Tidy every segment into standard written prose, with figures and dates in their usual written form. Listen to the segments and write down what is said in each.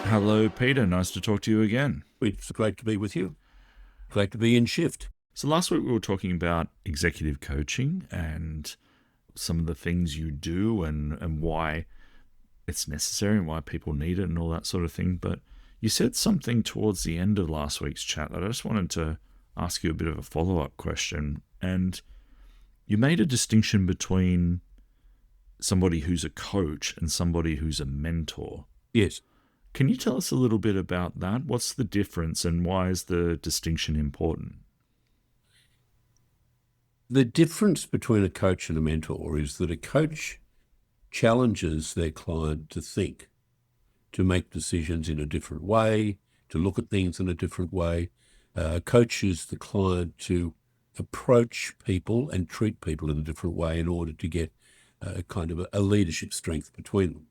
Hello, Peter. Nice to talk to you again. It's great to be with you. Great to be in shift. So, last week we were talking about executive coaching and some of the things you do and why it's necessary and why people need it and all that sort of thing. But you said something towards the end of last week's chat that I just wanted to ask you a bit of a follow up question. And you made a distinction between somebody who's a coach and somebody who's a mentor. Yes. Can you tell us a little bit about that? What's the difference and why is the distinction important? The difference between a coach and a mentor is that a coach challenges their client to think, to make decisions in a different way, to look at things in a different way. Coaches the client to approach people and treat people in a different way in order to get kind of a leadership strength between them.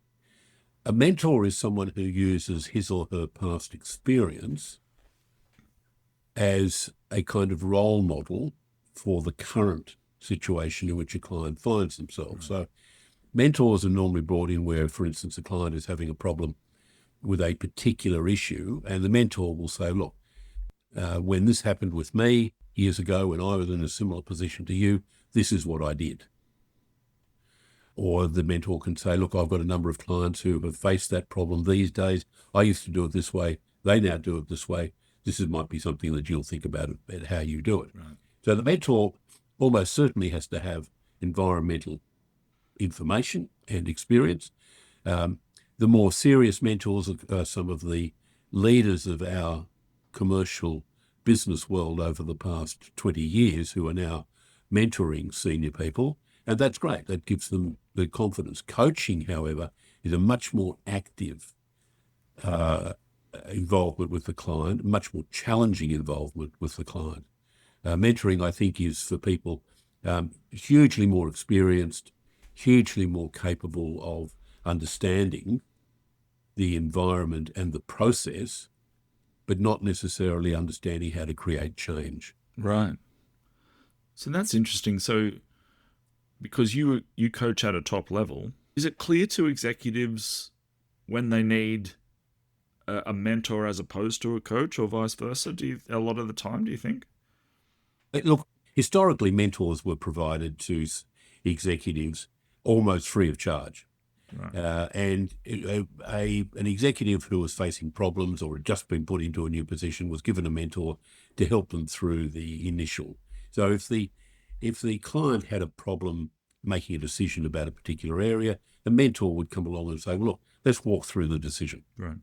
A mentor is someone who uses his or her past experience as a kind of role model for the current situation in which a client finds themselves. So mentors are normally brought in where, for instance, a client is having a problem with a particular issue, and the mentor will say, look, when this happened with me years ago when I was in a similar position to you, this is what I did. Or the mentor can say, look, I've got a number of clients who have faced that problem these days. I used to do it this way. They now do it this way. Might be something that you'll think about how you do it. Right. So the mentor almost certainly has to have environmental information and experience. The more serious mentors are some of the leaders of our commercial business world over the past 20 years who are now mentoring senior people. And that's great. That gives them the confidence. Coaching, however, is a much more active involvement with the client, much more challenging involvement with the client. Mentoring, I think, is for people hugely more experienced, hugely more capable of understanding the environment and the process, but not necessarily understanding how to create change. Right. So that's interesting. So because you coach at a top level, is it clear to executives when they need a mentor as opposed to a coach, or vice versa? A lot of the time, do you think? Look, historically, mentors were provided to executives almost free of charge. Right. And an executive who was facing problems or had just been put into a new position was given a mentor to help them through the initial. So if the client had a problem making a decision about a particular area, the mentor would come along and say, well, look, let's walk through the decision. Right.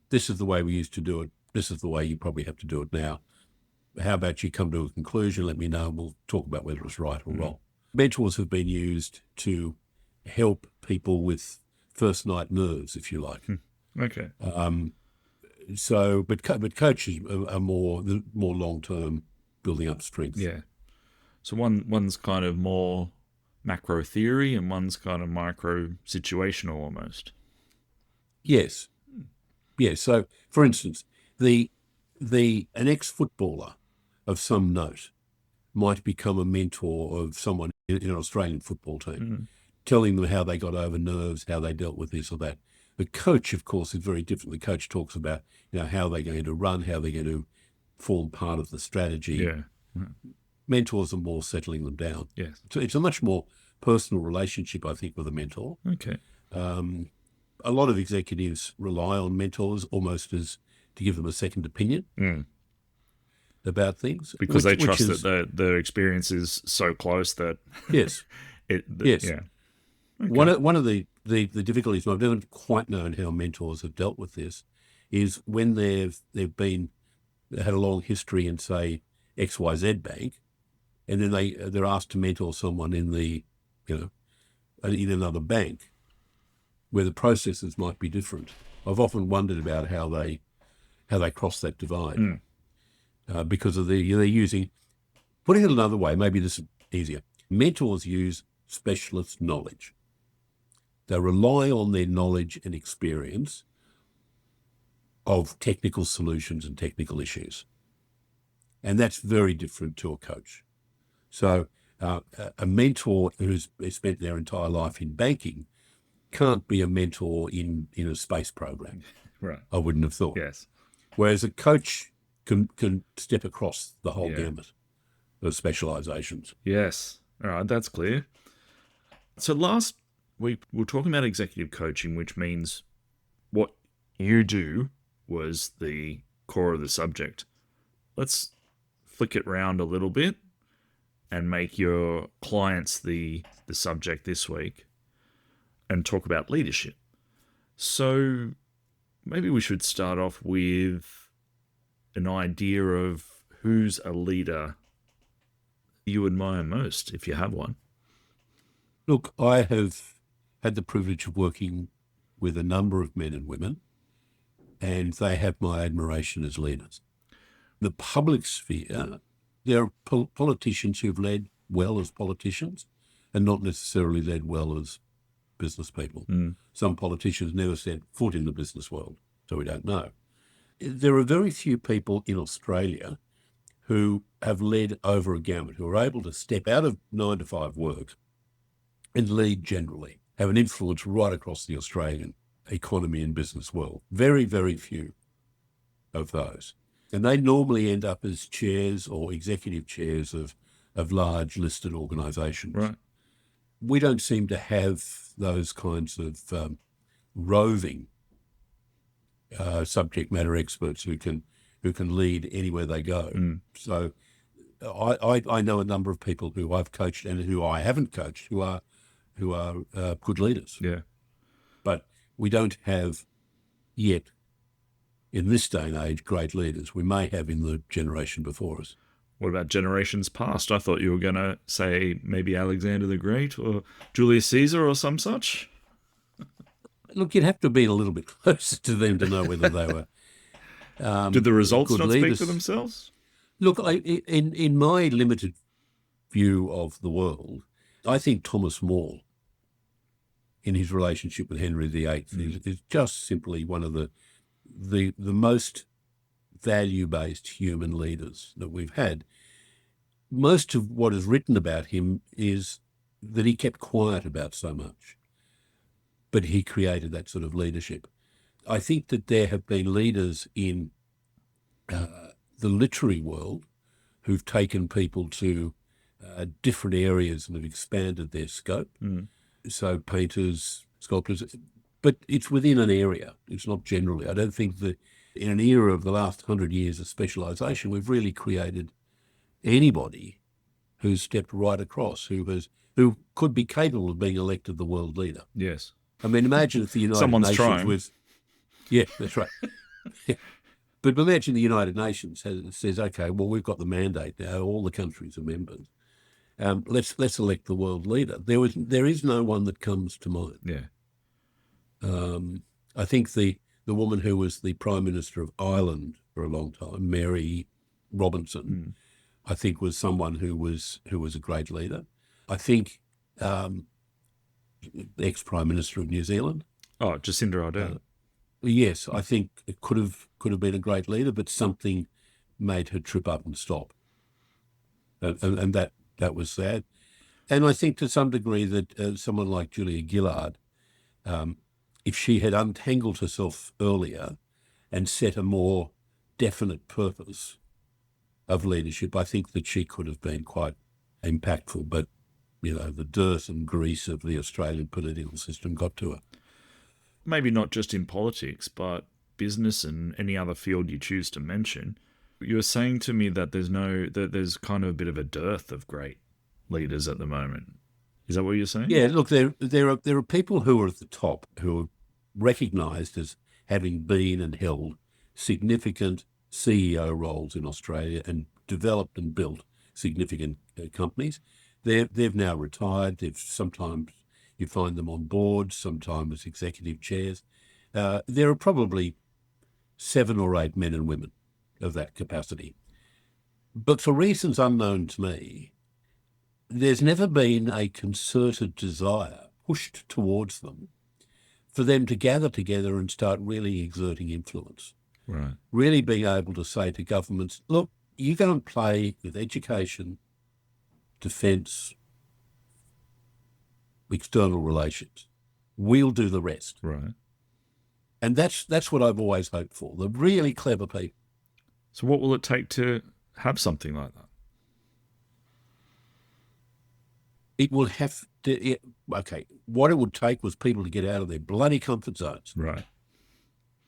This is the way we used to do it. This is the way you probably have to do it now. How about you come to a conclusion, let me know, and we'll talk about whether it's right or wrong. Mentors have been used to help people with first night nerves, if you like. Okay. But coaches are more long-term, building up strength. Yeah. So one's kind of more macro theory and one's kind of micro situational almost. Yes. Yes. So, for instance, an ex-footballer of some note might become a mentor of someone in an Australian football team, telling them how they got over nerves, how they dealt with this or that. The coach, of course, is very different. The coach talks about how they're going to run, how they're going to form part of the strategy. Yeah. Mentors are more settling them down. Yes. So it's a much more personal relationship, I think, with a mentor. Okay. A lot of executives rely on mentors almost as to give them a second opinion about things. Because they trust that their experience is so close that yes. Yes. Yeah. Okay. One of the difficulties, and I've never quite known how mentors have dealt with this, is when they've had a long history in, say, XYZ Bank, and then they're asked to mentor someone in in another bank where the processes might be different. I've often wondered about how they cross that divide because of they're using. Putting it another way, maybe this is easier. Mentors use specialist knowledge. They rely on their knowledge and experience of technical solutions and technical issues. And that's very different to a coach. So a mentor who's spent their entire life in banking can't be a mentor in a space program. Right. I wouldn't have thought. Yes. Whereas a coach can step across the whole Yeah. gamut of specializations. Yes. All right. That's clear. So last week we were talking about executive coaching, which means what you do was the core of the subject. Let's flick it round a little bit and make your clients the subject this week and talk about leadership. So maybe we should start off with an idea of who's a leader you admire most, if you have one. Look, I have had the privilege of working with a number of men and women, and they have my admiration as leaders. The public sphere, there are politicians who've led well as politicians and not necessarily led well as business people. Some politicians never set foot in the business world, so we don't know. There are very few people in Australia who have led over a gamut, who are able to step out of 9-to-5 work and lead generally, have an influence right across the Australian economy and business world. Very, very few of those. And they normally end up as chairs or executive chairs of large listed organisations. Right. We don't seem to have those kinds of roving subject matter experts who can lead anywhere they go. So I know a number of people who I've coached and who I haven't coached who are good leaders. Yeah. But we don't have yet, in this day and age, great leaders. We may have in the generation before us. What about generations past? I thought you were going to say maybe Alexander the Great or Julius Caesar or some such. Look, you'd have to be a little bit closer to them to know whether they were Did the results good not leaders. speak for themselves? Look, in my limited view of the world, I think Thomas More, in his relationship with Henry VIII, is just simply one of the most value-based human leaders that we've had. Most of what is written about him is that he kept quiet about so much, but he created that sort of leadership. I think that there have been leaders in the literary world who've taken people to different areas and have expanded their scope. So painters, sculptors, but it's within an area. It's not generally. I don't think that in an era of the last 100 years of specialisation, we've really created anybody who's stepped right across, who could be capable of being elected the world leader. Yes. I mean, imagine if the United Someone's Nations trying. was... Yeah, that's right. Yeah. But imagine the United Nations says, okay, well, we've got the mandate now. All the countries are members. Let's elect the world leader. There is no one that comes to mind. Yeah. I think the woman who was the Prime Minister of Ireland for a long time, Mary Robinson, I think was someone who was a great leader. I think the ex-Prime Minister of New Zealand. Oh, Jacinda Ardern. Yes, I think it could have been a great leader, but something made her trip up and stop. And that was sad. And I think to some degree that someone like Julia Gillard, if she had untangled herself earlier and set a more definite purpose of leadership, I think that she could have been quite impactful. But, the dirt and grease of the Australian political system got to her. Maybe not just in politics, but business and any other field you choose to mention. You were saying to me that there's kind of a bit of a dearth of great leaders at the moment. Is that what you're saying? Yeah, look, there are people who are at the top who are recognised as having been and held significant CEO roles in Australia and developed and built significant companies. They've now retired. Sometimes you find them on boards, sometimes as executive chairs. There are probably 7 or 8 men and women of that capacity. But for reasons unknown to me, there's never been a concerted desire pushed towards them for them to gather together and start really exerting influence. Right. Really being able to say to governments, look, you go and play with education, defence, external relations. We'll do the rest. Right. And that's what I've always hoped for, the really clever people. So what will it take to have something like that? It will have to, okay, what it would take was people to get out of their bloody comfort zones Right.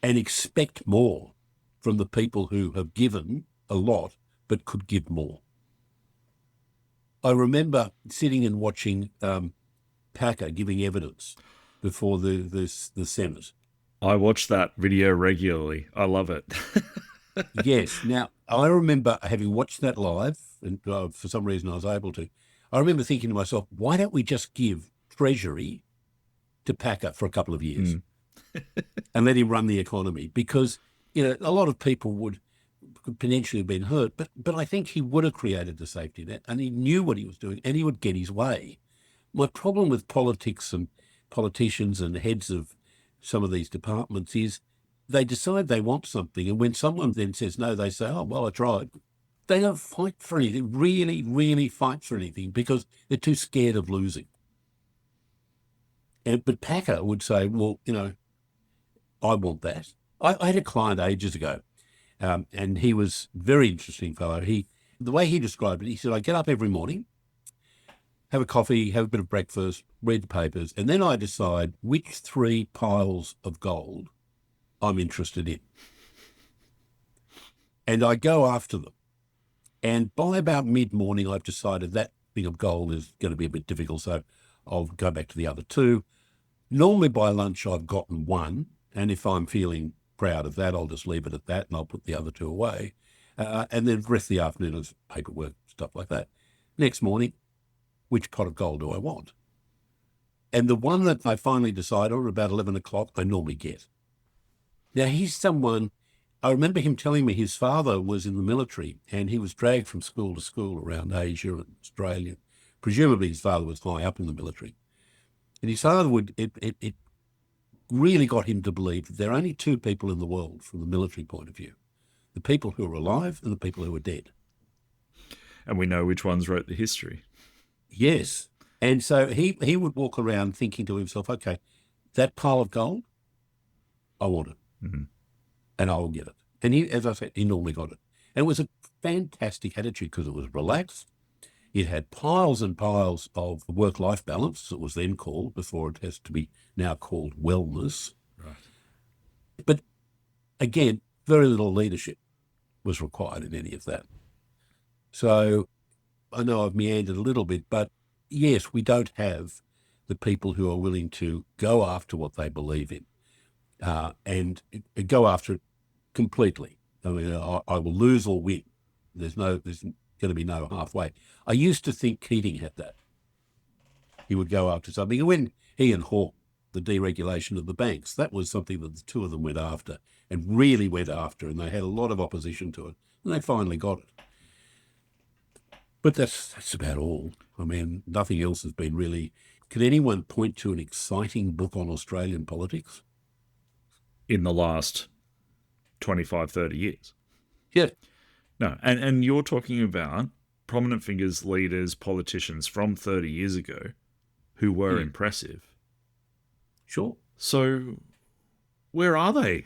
and expect more from the people who have given a lot but could give more. I remember sitting and watching Packer giving evidence before the Senate. I watch that video regularly. I love it. Yes. Now, I remember having watched that live, and for some reason I was able to. I remember thinking to myself, why don't we just give Treasury to Packer for a couple of years and let him run the economy? Because, a lot of people could potentially have been hurt, but I think he would have created the safety net, and he knew what he was doing, and he would get his way. My problem with politics and politicians and heads of some of these departments is they decide they want something, and when someone then says no, they say, oh, well, I tried. They don't fight for anything, really, really fight for anything, because they're too scared of losing. But Packer would say, well, I want that. I had a client ages ago, and he was a very interesting fellow. The way he described it, he said, I get up every morning, have a coffee, have a bit of breakfast, read the papers, and then I decide which 3 piles of gold I'm interested in. And I go after them. And by about mid-morning, I've decided that thing of gold is going to be a bit difficult, so I'll go back to the other 2. Normally by lunch, I've gotten 1, and if I'm feeling proud of that, I'll just leave it at that, and I'll put the other 2 away. And then the rest of the afternoon is paperwork, stuff like that. Next morning, which pot of gold do I want? And the one that I finally decide on about 11 o'clock, I normally get. Now, he's someone, I remember him telling me his father was in the military and he was dragged from school to school around Asia and Australia. Presumably his father was high up in the military. And his father it really got him to believe that there are only 2 people in the world from the military point of view, the people who are alive and the people who are dead. And we know which ones wrote the history. Yes. And so he would walk around thinking to himself, okay, that pile of gold, I want it. Mm-hmm. And I will get it. And he, as I said, he normally got it. And it was a fantastic attitude because it was relaxed. It had piles and piles of work-life balance, as it was then called, before it has to be now called wellness. Right. But again, very little leadership was required in any of that. So I know I've meandered a little bit, but yes, we don't have the people who are willing to go after what they believe in and go after it completely. I mean, I will lose or win. There's going to be no halfway. I used to think Keating had that. He would go after something. And when he and Hawke, the deregulation of the banks, that was something that the 2 of them went after and really went after, and they had a lot of opposition to it, and they finally got it. But that's about all. I mean, nothing else has been really... Can anyone point to an exciting book on Australian politics? In the last 25, 30 years. Yeah. No, and you're talking about prominent figures, leaders, politicians from 30 years ago who were impressive. Sure. So where are they?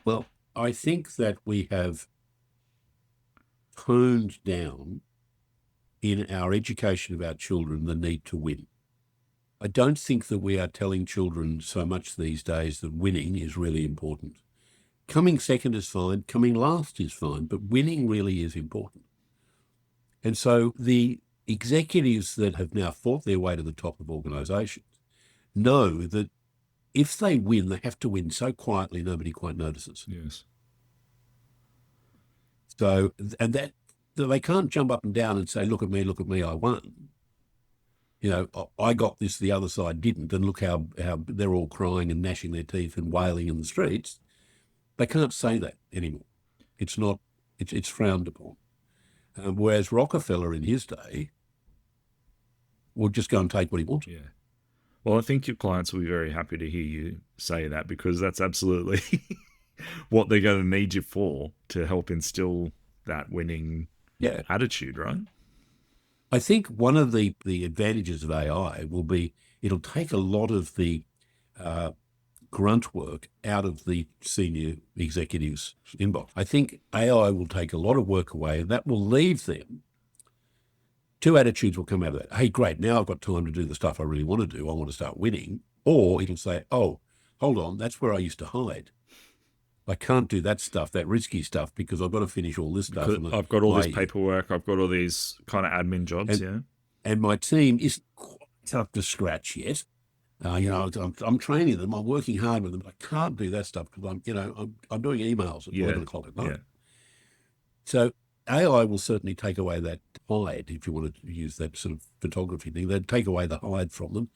Well, I think that we have toned down in our education of our children the need to win. I don't think that we are telling children so much these days that winning is really important. Coming second is fine, coming last is fine, but winning really is important. And so the executives that have now fought their way to the top of organisations know that if they win, they have to win so quietly nobody quite notices. Yes. So, and that they can't jump up and down and say, look at me, I won. I got this, the other side didn't, and look how they're all crying and gnashing their teeth and wailing in the streets. They can't say that anymore. It's frowned upon. Whereas Rockefeller in his day would just go and take what he wanted. Yeah. Well, I think your clients will be very happy to hear you say that, because that's absolutely what they're going to need you for, to help instill that winning attitude, right? I think one of the advantages of AI will be it'll take a lot of the grunt work out of the senior executives' inbox. I think AI will take a lot of work away, and that will leave them. Two attitudes will come out of that. Hey, great, now I've got time to do the stuff I really want to do. I want to start winning. Or it'll say, oh, hold on, that's where I used to hide. I can't do that stuff, that risky stuff, because I've got to finish all this stuff. I've got all this paperwork. I've got all these kind of admin jobs, and my team isn't quite up to scratch yet. I'm training them. I'm working hard with them, but I can't do that stuff because I'm doing emails at 11 o'clock at night. Yeah. So AI will certainly take away that hide, if you want to use that sort of photography thing. They'd take away the hide from them,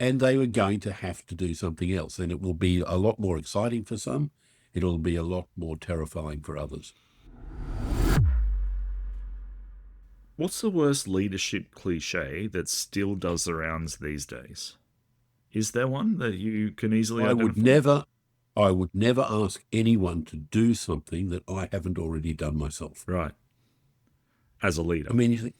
and they were going to have to do something else. And it will be a lot more exciting for some. It'll be a lot more terrifying for others. What's the worst leadership cliche that still does the rounds these days? Is there one that you can easily identify? I would never ask anyone to do something that I haven't already done myself. Right. As a leader. I mean, you think,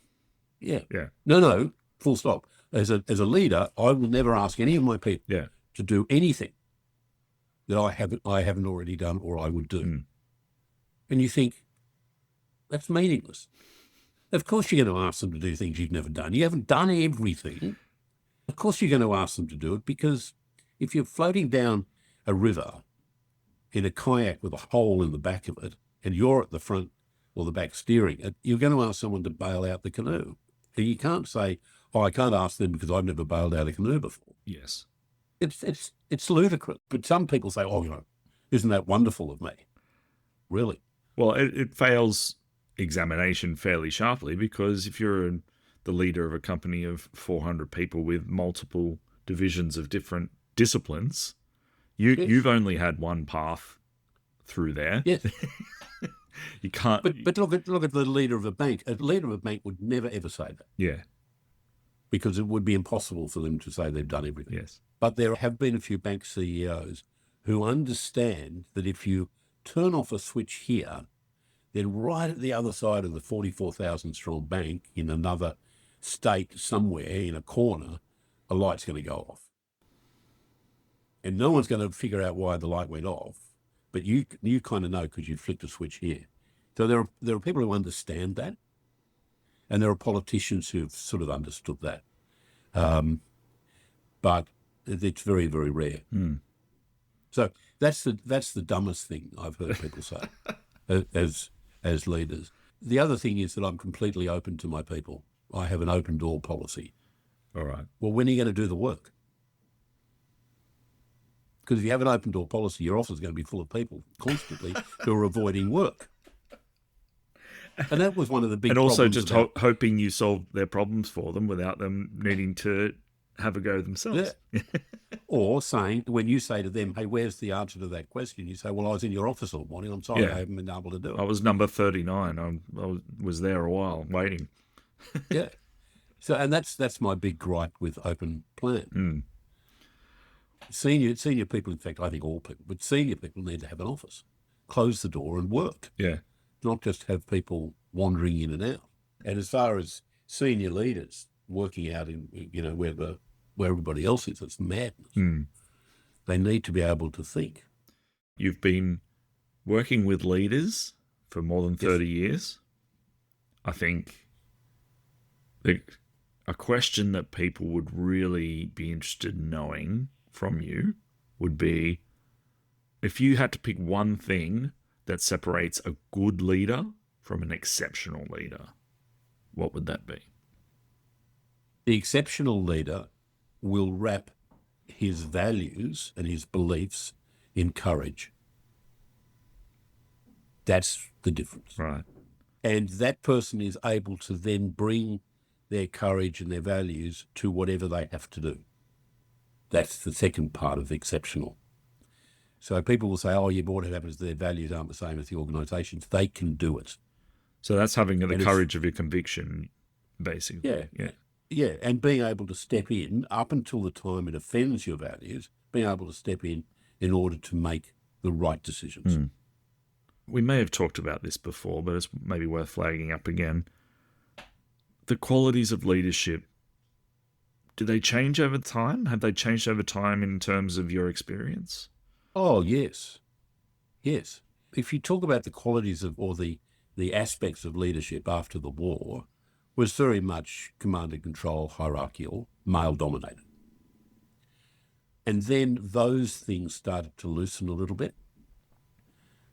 yeah. No, full stop. As a leader, I will never ask any of my people to do anything that I haven't already done or I would do. Mm. And you think, that's meaningless. Of course you're going to ask them to do things you've never done. You haven't done everything. Of course you're going to ask them to do it, because if you're floating down a river in a kayak with a hole in the back of it and you're at the front or the back steering it, you're going to ask someone to bail out the canoe. And you can't say, oh, I can't ask them because I've never bailed out a canoe before. Yes. It's ludicrous. But some people say, oh, isn't that wonderful of me? Really? Well, it fails examination fairly sharply, because if you're the leader of a company of 400 people with multiple divisions of different disciplines, you've only had one path through there. Yes. You can't. But look at the leader of a bank. A leader of a bank would never ever say that. Yeah. Because it would be impossible for them to say they've done everything. Yes. But there have been a few bank CEOs who understand that if you turn off a switch here, then right at the other side of the 44,000 strong bank in another state somewhere in a corner, a light's going to go off. And no one's going to figure out why the light went off, but you kind of know because you flicked a switch here. So there are people who understand that, and there are politicians who've sort of understood that. But it's very, very rare. Mm. So that's the dumbest thing I've heard people say as leaders. The other thing is that I'm completely open to my people. I have an open door policy. All right. Well, when are you going to do the work? Because if you have an open door policy, your office is going to be full of people constantly who are avoiding work. And that was one of the big problems. And also just hoping you solve their problems for them without them needing to have a go themselves. Yeah. Or saying, when you say to them, hey, where's the answer to that question? You say, well, I was in your office all morning. I'm sorry, I haven't been able to do it. I was number 39. I was there a while waiting. Yeah. So, and that's my big gripe with open plan. Mm. Senior people, in fact, I think all people, but senior people need to have an office, close the door and work. Yeah. Not just have people wandering in and out. And as far as senior leaders working out in, where everybody else is, it's madness. Mm. They need to be able to think. You've been working with leaders for more than 30 years. I think a question that people would really be interested in knowing from you would be, if you had to pick one thing that separates a good leader from an exceptional leader, what would that be? The exceptional leader will wrap his values and his beliefs in courage. That's the difference. Right. And that person is able to then bring their courage and their values to whatever they have to do. That's the second part of exceptional. So people will say, oh, yeah, but what happens is their values aren't the same as the organisation's. They can do it. So that's having the courage of your conviction, basically. Yeah, and being able to step in up until the time it offends your values, being able to step in order to make the right decisions. Mm. We may have talked about this before, but it's maybe worth flagging up again. The qualities of leadership Do they change over time? Have they changed over time in terms of your experience? Oh, yes. Yes. If you talk about the qualities of, or the aspects of leadership after the war, was very much command and control, hierarchical, male dominated. And then those things started to loosen a little bit.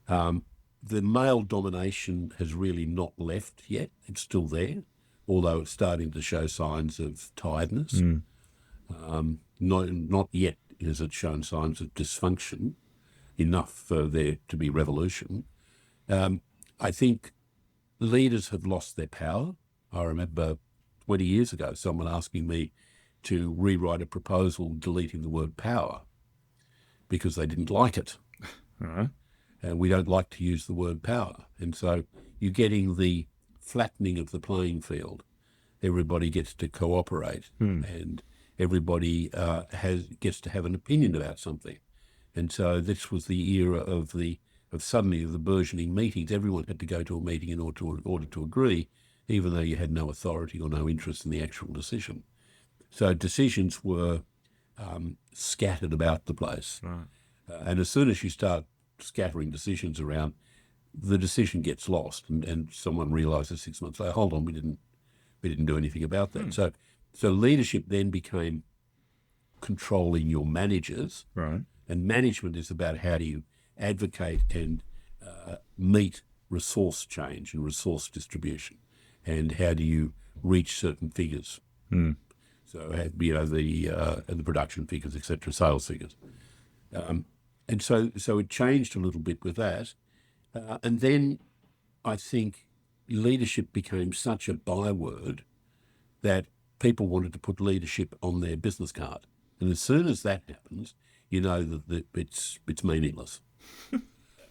The male domination has really not left yet. It's still there, although it's starting to show signs of tiredness. Not yet has it shown signs of dysfunction enough for there to be revolution. I think leaders have lost their power. I remember 20 years ago someone asking me to rewrite a proposal deleting the word power because they didn't like it. All right. And we don't like to use the word power. And so you're getting the flattening of the playing field. Everybody gets to cooperate and everybody gets to have an opinion about something. And so this was the era of suddenly the burgeoning meetings. Everyone had to go to a meeting in order to agree, even though you had no authority or no interest in the actual decision. So decisions were scattered about the place. Right. And as soon as you start scattering decisions around, the decision gets lost, and someone realises 6 months later, hold on, we didn't do anything about that. So leadership then became controlling your managers, Right. and management is about how do you advocate and meet resource change and resource distribution, and how do you reach certain figures. So the production figures, etc., sales figures. And so it changed a little bit with that. And then I think leadership became such a byword that people wanted to put leadership on their business card. And as soon as that happens, you know that it's meaningless.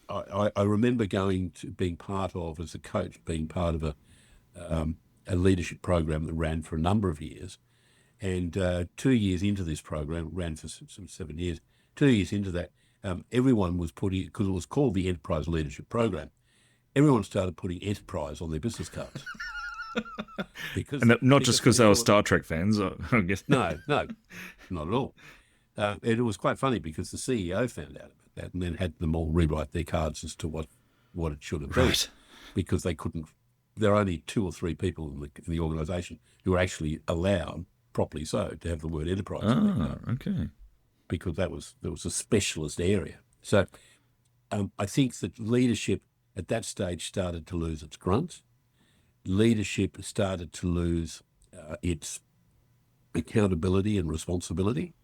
I remember being part of, as a coach, being part of a leadership program that ran for a number of years. And 2 years into this program, it ran for some 7 years, 2 years into that, everyone was putting, because it was called the Enterprise Leadership Program, everyone started putting enterprise on their business cards. And not just because they were Star Trek fans, I guess. No, not at all. And it was quite funny because the CEO found out about that and then had them all rewrite their cards as to what it should have been. Right. Because they couldn't, there are only 2 or 3 people in the organisation who are actually allowed, properly so, to have the word enterprise. Okay. Because there was a specialist area. So I think that leadership at that stage started to lose its grunt. Leadership started to lose its accountability and responsibility.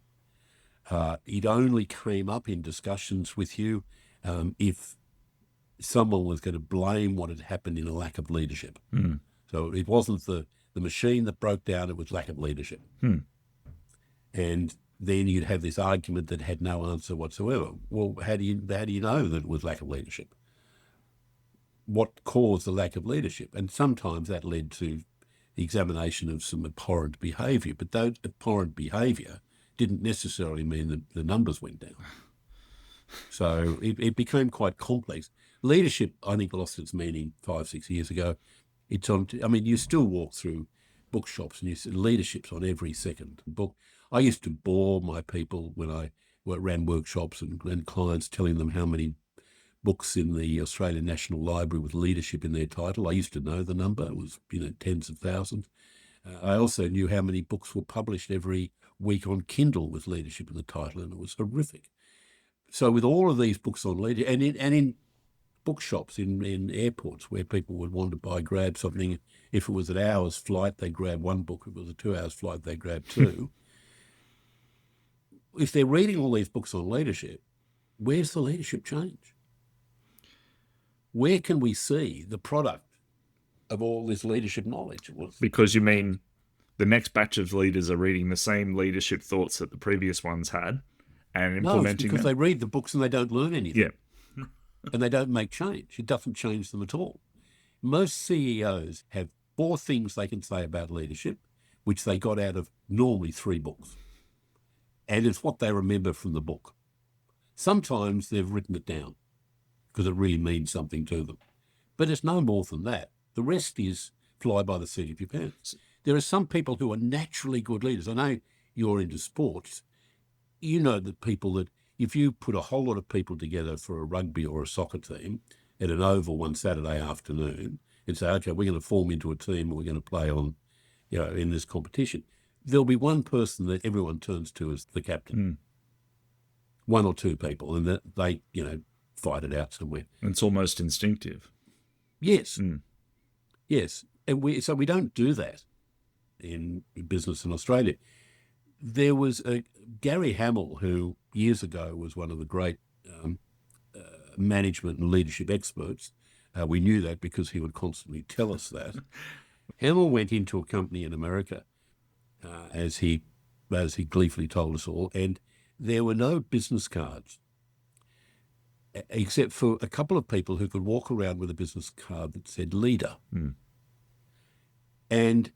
It only came up in discussions with you if someone was going to blame what had happened in a lack of leadership. So it wasn't the machine that broke down, it was lack of leadership. And then you'd have this argument that had no answer whatsoever. Well, how do you know that it was lack of leadership? What caused the lack of leadership? And sometimes that led to the examination of some abhorrent behaviour, but that abhorrent behaviour didn't necessarily mean that the numbers went down. So it became quite complex. Leadership, I think, lost its meaning 5-6 years ago. You still walk through bookshops and you see leadership's on every second book. I used to bore my people when I ran workshops and clients, telling them how many books in the Australian National Library with leadership in their title. I used to know the number. It was tens of thousands. I also knew how many books were published every week on Kindle with leadership in the title, and it was horrific. So with all of these books on leadership, and in bookshops, in airports where people would want to grab something, if it was an hour's flight, they'd grab one book. If it was a 2 hours flight, they'd grab 2. If they're reading all these books on leadership, where's the leadership change? Where can we see the product of all this leadership knowledge? Because you mean the next batch of leaders are reading the same leadership thoughts that the previous ones had and implementing No, it's because they read the books and they don't learn anything. Yeah. And they don't make change. It doesn't change them at all. Most CEOs have 4 things they can say about leadership, which they got out of normally 3 books. And it's what they remember from the book. Sometimes they've written it down because it really means something to them. But it's no more than that. The rest is fly by the seat of your pants. There are some people who are naturally good leaders. I know you're into sports, you know that people that if you put a whole lot of people together for a rugby or a soccer team at an oval one Saturday afternoon and say, okay, we're going to form into a team and we're going to play on, in this competition, there'll be one person that everyone turns to as the captain. Mm. One or two people, and that they, fight it out somewhere. It's almost instinctive. Yes. Mm. Yes. And we don't do that in business in Australia. There was Gary Hamill, who years ago was one of the great management and leadership experts. We knew that because he would constantly tell us that. Hamill went into a company in America, as he gleefully told us all, and there were no business cards except for a couple of people who could walk around with a business card that said leader. Mm. And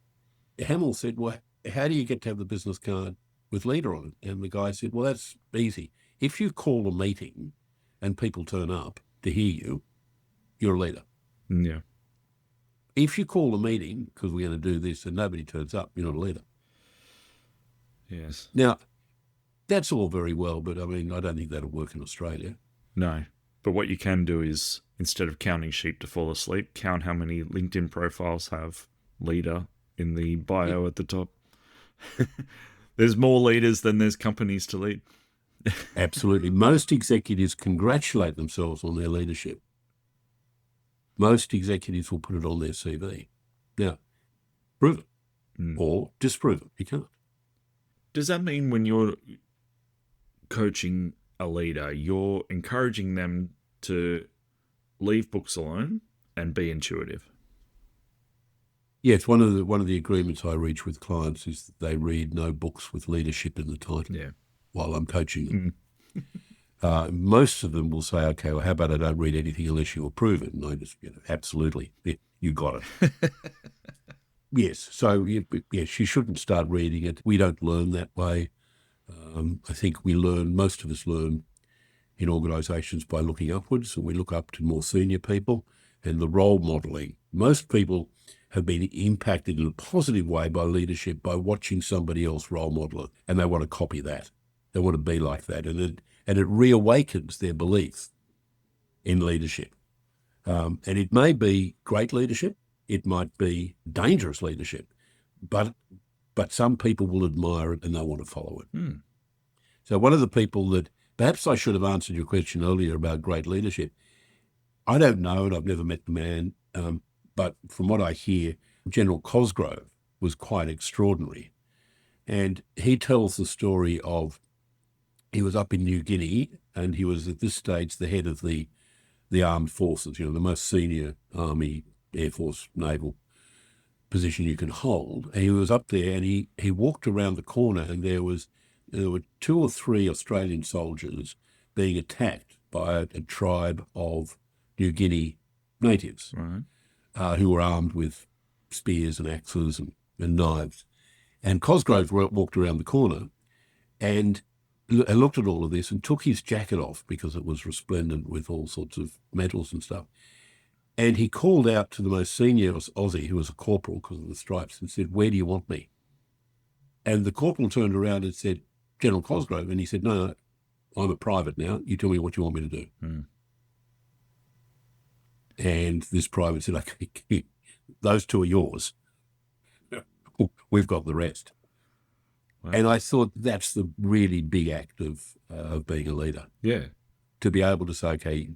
Hamill said, well, how do you get to have the business card with leader on it? And the guy said, well, that's easy. If you call a meeting and people turn up to hear you, you're a leader. Yeah. If you call a meeting because we're going to do this and nobody turns up, you're not a leader. Yes. Now, that's all very well, but I mean, I don't think that'll work in Australia. No. But what you can do is, instead of counting sheep to fall asleep, count how many LinkedIn profiles have leader in the bio at the top. There's more leaders than there's companies to lead. Absolutely. Most executives congratulate themselves on their leadership. Most executives will put it on their CV. Now, prove it or disprove it. You can't. Does that mean when you're coaching a leader, you're encouraging them to leave books alone and be intuitive? Yes, one of the agreements I reach with clients is that they read no books with leadership in the title while I'm coaching them. Most of them will say, okay, well, how about I don't read anything unless you approve it? And I just, absolutely, you got it. Yes, so yes, you shouldn't start reading it. We don't learn that way. I think most of us learn in organisations by looking upwards, and we look up to more senior people and the role modelling. Most people have been impacted in a positive way by leadership by watching somebody else role model it, and they want to copy that. They want to be like that, and it reawakens their belief in leadership. And it may be great leadership, it might be dangerous leadership, but some people will admire it and they want to follow it. So one of the people that, perhaps I should have answered your question earlier about great leadership. I don't know, and I've never met the man, but from what I hear, General Cosgrove was quite extraordinary. And he tells the story of, he was up in New Guinea and he was at this stage the head of the armed forces, the most senior army, air force, naval position you can hold. And he was up there and he walked around the corner and there were 2 or 3 Australian soldiers being attacked by a tribe of New Guinea natives, who were armed with spears and axes and knives. And Cosgrove walked around the corner and looked at all of this and took his jacket off because it was resplendent with all sorts of metals and stuff. And he called out to the most senior Aussie, who was a corporal because of the stripes, and said, "Where do you want me?" And the corporal turned around and said, "General Cosgrove." And he said, "No, I'm a private now. You tell me what you want me to do." And this private said, "Okay, those 2 are yours. We've got the rest." Wow. And I thought that's the really big act of being a leader. Yeah. To be able to say, okay,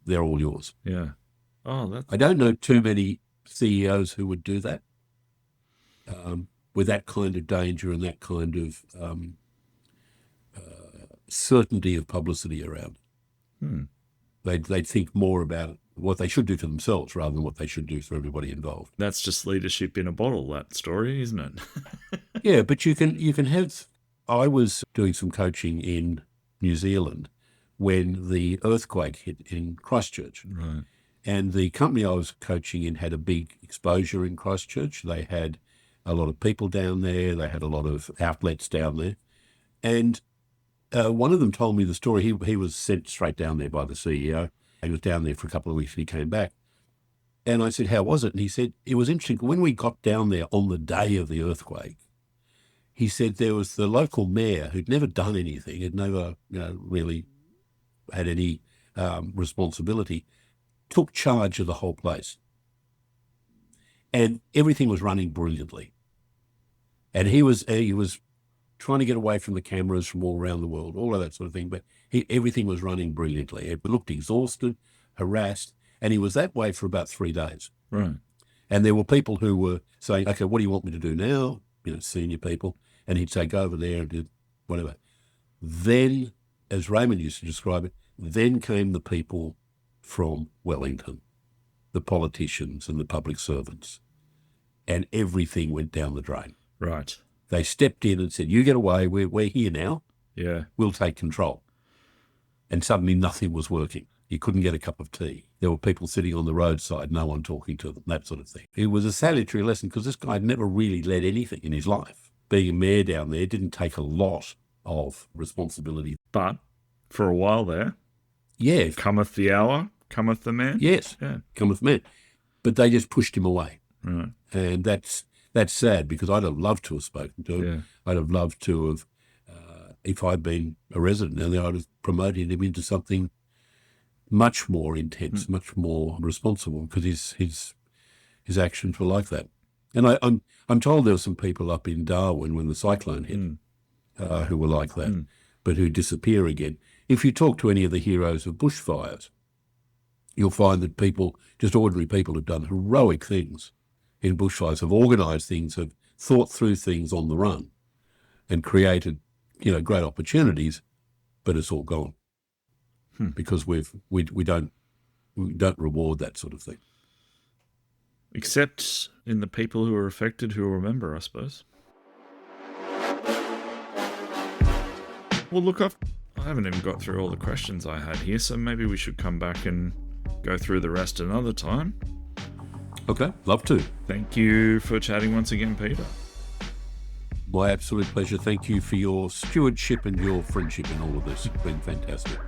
they're all yours. Yeah. Oh, I don't know too many CEOs who would do that with that kind of danger and that kind of certainty of publicity around. They'd think more about what they should do for themselves rather than what they should do for everybody involved. That's just leadership in a bottle, that story, isn't it? Yeah, but you can have. I was doing some coaching in New Zealand when the earthquake hit in Christchurch. Right. And the company I was coaching in had a big exposure in Christchurch. They had a lot of people down there. They had a lot of outlets down there. And one of them told me the story. He was sent straight down there by the CEO. He was down there for a couple of weeks and he came back. And I said, "How was it?" And he said, "It was interesting. When we got down there on the day of the earthquake, he said there was the local mayor who'd never done anything, had never really had any responsibility, took charge of the whole place. And everything was running brilliantly. And he was trying to get away from the cameras from all around the world, all of that sort of thing. But everything was running brilliantly. It looked exhausted, harassed, and he was that way for about 3 days. Right. And there were people who were saying, okay, what do you want me to do now? Senior people. And he'd say, go over there and do whatever. Then, as Raymond used to describe it, then came the people from Wellington, the politicians and the public servants, and everything went down the drain. Right. They stepped in and said, you get away, we're here now. Yeah. We'll take control. And suddenly nothing was working. You couldn't get a cup of tea. There were people sitting on the roadside, no one talking to them, that sort of thing. It was a salutary lesson because this guy had never really led anything in his life. Being a mayor down there didn't take a lot of responsibility. But for a while there, yeah, cometh the hour, cometh the man. Yes, yeah. Cometh the man. But they just pushed him away. Right. And that's sad because I'd have loved to have spoken to him. Yeah. I'd have loved to have, if I'd been a resident down there, I'd have promoted him into something much more intense, much more responsible, because his actions were like that. And I'm told there were some people up in Darwin when the cyclone hit who were like that, but who disappear again. If you talk to any of the heroes of bushfires, you'll find that people, just ordinary people, have done heroic things in bushfires, have organised things, have thought through things on the run, and created, great opportunities, but it's all gone. Because we don't reward that sort of thing. Except in the people who are affected who will remember, I suppose. Well, look, I haven't even got through all the questions I had here, so maybe we should come back and go through the rest another time. Okay, love to. Thank you for chatting once again, Peter. My absolute pleasure. Thank you for your stewardship and your friendship in all of this. It's been fantastic.